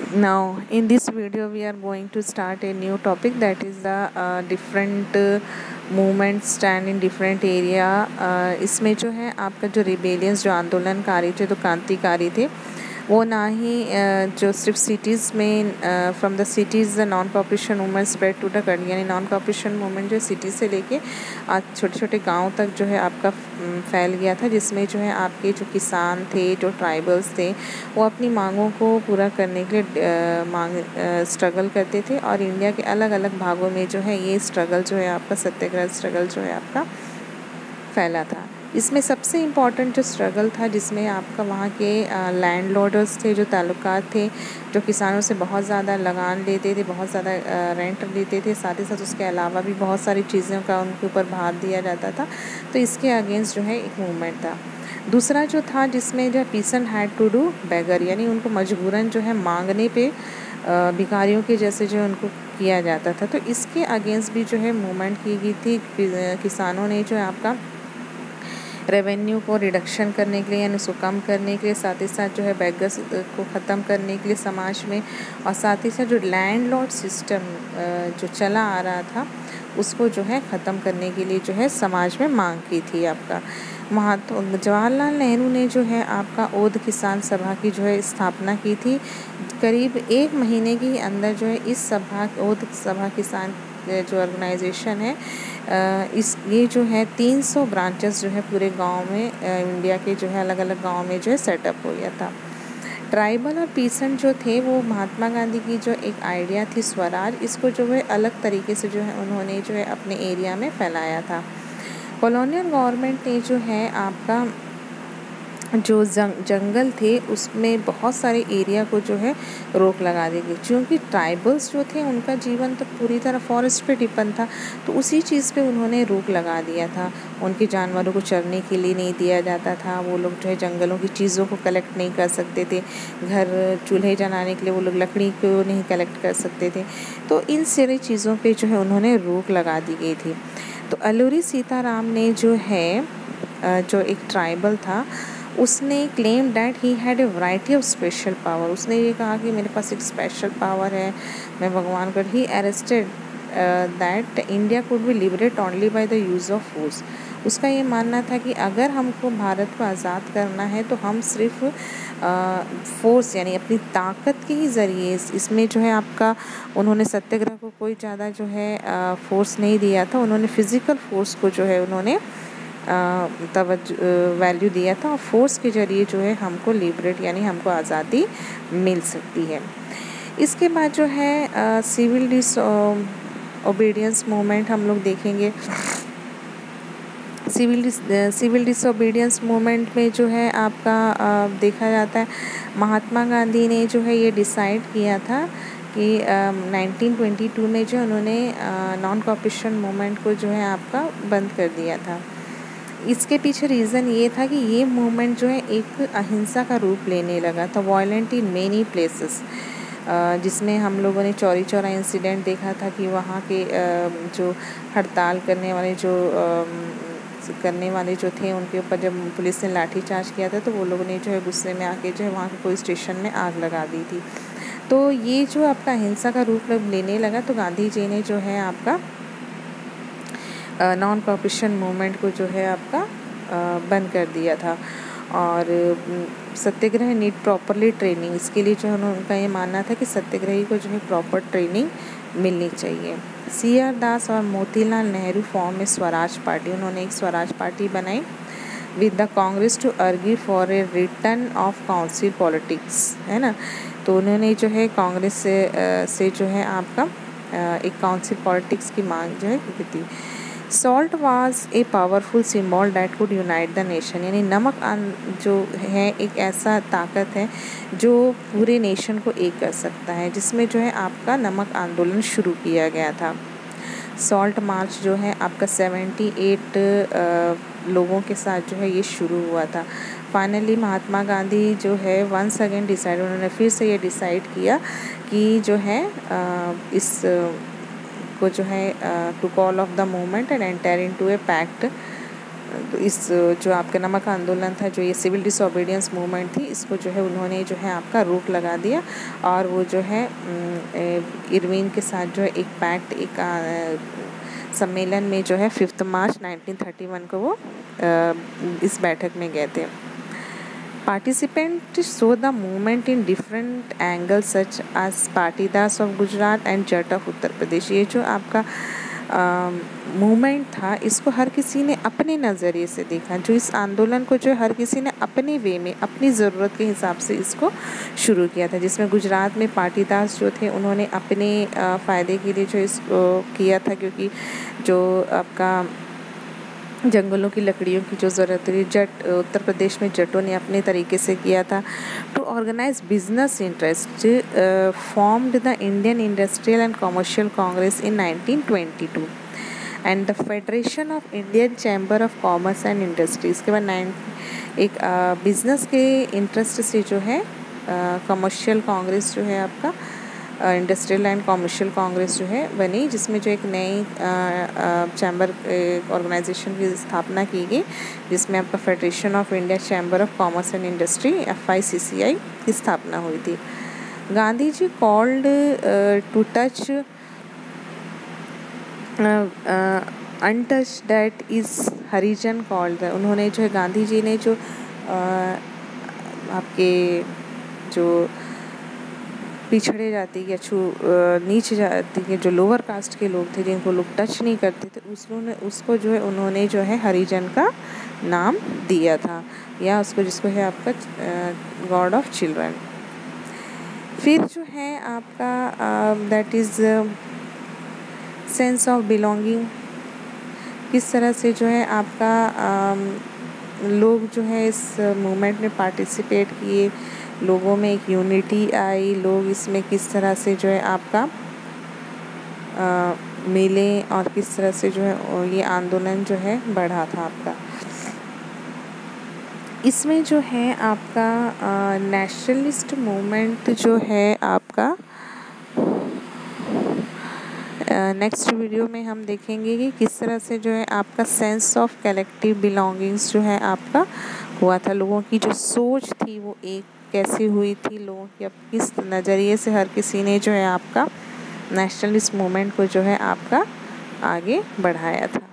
Now, in this video, we are going to start a new topic, that is the different movements stand in different area. इसमें जो है आपका जो rebellions जो आंदोलनकारी थे, जो क्रांतिकारी थे, वो ना ही जो सिर्फ सिटीज़ में from the cities the non cooperation movement spread to the country, यानी नॉन कॉपरेशन मूवमेंट जो सिटी से लेके आज छोटे छोटे गांव तक जो है आपका फैल गया था, जिसमें जो है आपके जो किसान थे, जो ट्राइबल्स थे, वो अपनी मांगों को पूरा करने के लिए स्ट्रगल करते थे। और इंडिया के अलग अलग भागों में जो है ये स्ट्रगल जो है आपका सत्याग्रह स्ट्रगल जो है आपका फैला था। इसमें सबसे इम्पॉर्टेंट जो स्ट्रगल था, जिसमें आपका वहाँ के लैंडलॉर्डर्स थे, जो ताल्लुकात थे, जो किसानों से बहुत ज़्यादा लगान लेते थे, बहुत ज़्यादा रेंट लेते थे, साथ ही साथ उसके अलावा भी बहुत सारी चीज़ों का उनके ऊपर भार दिया जाता था। तो इसके अगेंस्ट जो है एक मूवमेंट था। दूसरा जो था, जिसमें जो पीसन हैड टू डू बेगर, यानी उनको मजबूरन जो है मांगने पे भिखारियों के जैसे जो उनको किया जाता था। तो इसके अगेंस्ट भी जो है मूवमेंट की गई थी। किसानों ने जो है आपका रेवेन्यू को रिडक्शन करने के लिए, यानी उसको कम करने के लिए, साथ ही साथ जो है बेगर्स को ख़त्म करने के लिए समाज में, और साथ ही साथ जो लैंडलॉर्ड सिस्टम जो चला आ रहा था, उसको जो है ख़त्म करने के लिए जो है समाज में मांग की थी आपका। जवाहरलाल नेहरू ने जो है आपका ओध किसान सभा की जो है स्थापना की थी। करीब 1 महीने के अंदर जो है इस सभा ओध सभा किसान जो ऑर्गेनाइजेशन है, ये जो है 300 ब्रांचेस जो है पूरे गांव में, इंडिया के जो है अलग अलग गांव में जो है सेटअप हो गया था। ट्राइबल और पीसेंट जो थे, वो महात्मा गांधी की जो एक आइडिया थी स्वराज, इसको जो है अलग तरीके से जो है उन्होंने जो है अपने एरिया में फैलाया था। कॉलोनियल गवर्नमेंट ने जो है आपका जो जंगल थे, उसमें बहुत सारे एरिया को जो है रोक लगा दी गई, क्योंकि ट्राइबल्स जो थे उनका जीवन तो पूरी तरह फॉरेस्ट पे डिपेंड था। तो उसी चीज़ पे उन्होंने रोक लगा दिया था। उनके जानवरों को चरने के लिए नहीं दिया जाता था। वो लोग जो है जंगलों की चीज़ों को कलेक्ट नहीं कर सकते थे। घर चूल्हे जलाने के लिए वो लोग लकड़ी को नहीं कलेक्ट कर सकते थे। तो इन सारी चीज़ों पर जो है उन्होंने रोक लगा दी गई थी। तो अलूरी सीताराम ने जो है जो एक ट्राइबल था, उसने claim that he had a variety of special power. उसने ये कहा कि मेरे पास एक स्पेशल पावर है, मैं भगवान कर। ही arrested that India could be liberate only by the use of force. उसका ये मानना था कि अगर हमको भारत को आज़ाद करना है तो हम सिर्फ फोर्स, यानी अपनी ताकत के ही ज़रिए, इसमें जो है आपका उन्होंने सत्याग्रह को कोई ज़्यादा जो है फोर्स नहीं दिया था। उन्होंने फ़िज़िकल फोर्स को जो है उन्होंने वैल्यू दिया था, और फोर्स के ज़रिए जो है हमको लिबरेट, यानी हमको आज़ादी मिल सकती है। इसके बाद जो है सिविल डिसओबीडियंस मूवमेंट हम लोग देखेंगे। सिविल डिसओबीडियंस मूवमेंट में जो है आपका देखा जाता है, महात्मा गांधी ने जो है ये डिसाइड किया था कि 1922 में जो उन्होंने नॉन कॉपरेशन मूवमेंट को जो है आपका बंद कर दिया था। इसके पीछे रीज़न ये था कि ये मूवमेंट जो है एक अहिंसा का रूप लेने लगा था, वायलेंट इन मेनी प्लेसेस, जिसमें हम लोगों ने चौरी चौरा इंसिडेंट देखा था कि वहाँ के जो हड़ताल करने वाले जो थे, उनके ऊपर जब पुलिस ने लाठीचार्ज किया था, तो वो लोगों ने जो है गुस्से में आके जो है वहाँ के पुलिस स्टेशन में आग लगा दी थी। तो ये जो आपका अहिंसा का रूप लेने लगा, तो गांधी जी ने जो है आपका नॉन कॉपरेशन मूवमेंट को जो है आपका बंद कर दिया था। और सत्याग्रह नीड प्रॉपरली ट्रेनिंग, इसके लिए जो है उनका ये मानना था कि सत्याग्रही को जो है प्रॉपर ट्रेनिंग मिलनी चाहिए। CR दास और मोतीलाल नेहरू फॉर्म में स्वराज पार्टी, उन्होंने एक स्वराज पार्टी बनाई with the Congress to argue for a return of council politics, है ना। तो उन्होंने जो है कांग्रेस से जो है आपका एक काउंसिल पॉलिटिक्स की मांग जो है की थी। Salt was a powerful symbol that could unite the nation, यानी नमक जो है एक ऐसा ताकत है जो पूरे नेशन को एक कर सकता है, जिसमें जो है आपका नमक आंदोलन शुरू किया गया था। सॉल्ट मार्च जो है आपका 78 लोगों के साथ जो है ये शुरू हुआ था। फाइनली महात्मा गांधी जो है वंस अगेन डिसाइड, उन्होंने फिर से ये डिसाइड किया कि जो है इस को जो है to call off the movement and enter into a pact तो इस जो आपका नमक आंदोलन था, जो ये सिविल डिसोबीडियंस मूवमेंट थी, इसको जो है उन्होंने जो है आपका रोक लगा दिया और वो जो है इरविन के साथ जो है एक पैक्ट, एक सम्मेलन में जो है 5 मार्च 1931 को वो इस बैठक में गए थे। Participants saw the movement in different angles such as Patidars of Gujarat and Jat of Uttar Pradesh. ये जो आपका मूवमेंट था, इसको हर किसी ने अपने नज़रिए से देखा। जो इस आंदोलन को जो हर किसी ने अपने वे में, अपनी ज़रूरत के हिसाब से इसको शुरू किया था। जिसमें गुजरात में पाटीदास जो थे, उन्होंने अपने फ़ायदे के लिए जो इसको किया था, क्योंकि जो आपका जंगलों की लकड़ियों की जो ज़रूरत थी, उत्तर प्रदेश में जटों ने अपने तरीके से किया था। To organize business interest formed the Indian industrial and commercial Congress in 1922 and the federation of Indian chamber of commerce and industries के बाद एक बिजनेस के इंटरेस्ट से जो है कमर्शियल कांग्रेस जो है आपका इंडस्ट्रियल एंड कॉमर्शियल कांग्रेस जो है बनी, जिसमें जो एक नई चैम्बर ऑर्गेनाइजेशन की स्थापना की गई, जिसमें आपका federation of India chamber of commerce and industry FICCI की स्थापना हुई थी। Gandhi ji called to touch untouch that is Harijan called. उन्होंने जो है गांधी जी ने जो आपके जो पिछड़े जाति या नीच जाति के जो लोअर कास्ट के लोग थे, जिनको लोग टच नहीं करते थे, उसको जो है उन्होंने जो है हरिजन का नाम दिया था, या उसको जिसको है आपका गॉड ऑफ चिल्ड्रन। फिर जो है आपका that is sense of belonging. किस तरह से जो है आपका लोग जो है इस मूवमेंट में पार्टिसिपेट किए, लोगों में एक यूनिटी आई, लोग इसमें किस तरह से जो है आपका मिले और किस तरह से जो है ये आंदोलन जो है बढ़ा था आपका। इसमें जो है आपका नेशनलिस्ट मूवमेंट जो है आपका नेक्स्ट वीडियो में हम देखेंगे कि किस तरह से जो है आपका सेंस ऑफ कलेक्टिव बिलोंगिंग्स जो है आपका हुआ था। लोगों की जो सोच थी वो एक कैसी हुई थी, लोगों की अब किस नज़रिए से हर किसी ने जो है आपका नेशनलिस्ट मूवमेंट को जो है आपका आगे बढ़ाया था।